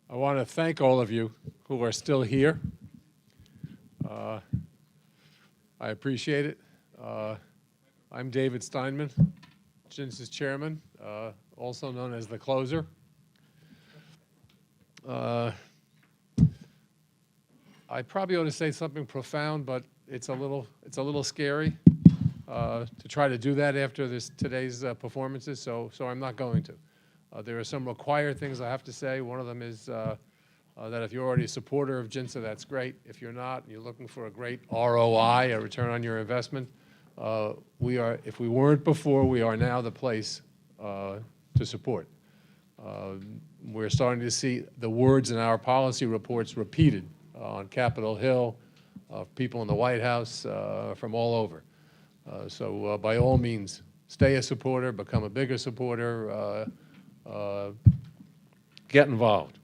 I want to thank all of you who are still here. I appreciate it. I'm David Steinman, JINSA's chairman, also known as the closer. I probably ought to say something profound, but it's a little scary to try to do that after today's performances. So I'm not going to. There are some required things I have to say. One of them is that if you're already a supporter of JINSA, that's great. If you're not, and you're looking for a great ROI, a return on your investment, we are. If we weren't before, we are now the place to support. We're starting to see the words in our policy reports repeated on Capitol Hill, people in the White House, from all over. So by all means, stay a supporter, become a bigger supporter, get involved.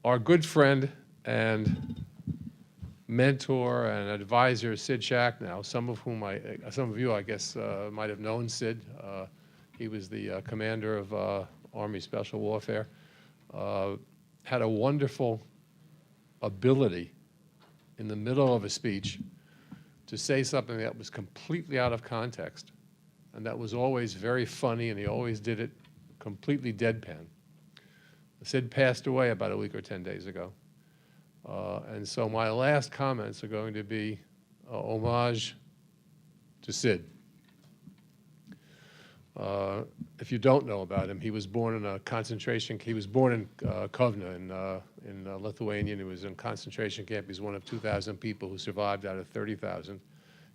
Our good friend and mentor and advisor, Sid Shacknow, some of you, I guess, might have known Sid. He was the commander of Army Special Warfare. Had a wonderful ability in the middle of a speech to say something that was completely out of context, and that was always very funny, and he always did it completely deadpan. Sid passed away about a week or 10 days ago. And so my last comments are going to be homage to Sid. If you don't know about him, he was born in a concentration. He was born in Kovna in Lithuania. He was in a concentration camp. He's one of 2,000 people who survived out of 30,000.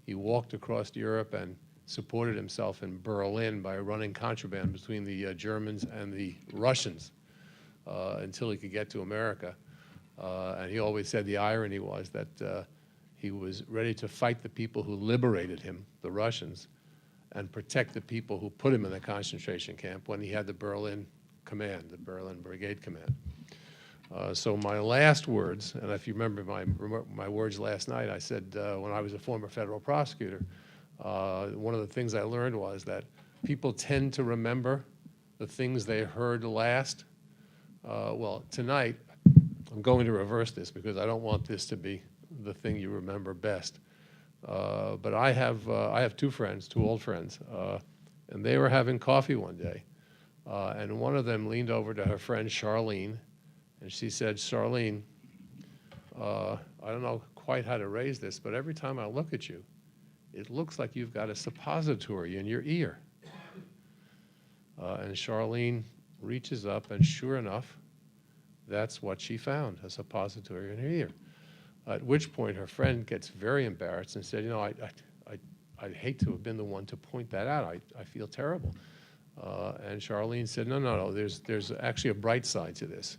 He walked across Europe and supported himself in Berlin by running contraband between the Germans and the Russians until he could get to America. And he always said the irony was that he was ready to fight the people who liberated him, the Russians, and protect the people who put him in the concentration camp when he had the Berlin command, the Berlin Brigade command. So my last words, and if you remember my words last night, I said when I was a former federal prosecutor, one of the things I learned was that people tend to remember the things they heard last. Well, tonight, I'm going to reverse this because I don't want this to be the thing you remember best. But I have two friends, two old friends, and they were having coffee one day, and one of them leaned over to her friend Charlene, and she said, "Charlene, I don't know quite how to raise this, but every time I look at you, it looks like you've got a suppository in your ear." And Charlene reaches up, and sure enough, that's what she found, a suppository in her ear. At which point her friend gets very embarrassed and said, "You know, I'd hate to have been the one to point that out. I feel terrible." And Charlene said, no, there's actually a bright side to this.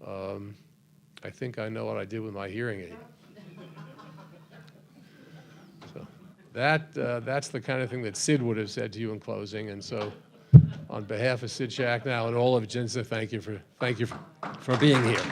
I think I know what I did with my hearing aid. So that's the kind of thing that Sid would have said to you in closing. And so on behalf of Sid Shacknow and all of JINSA, thank you for being here.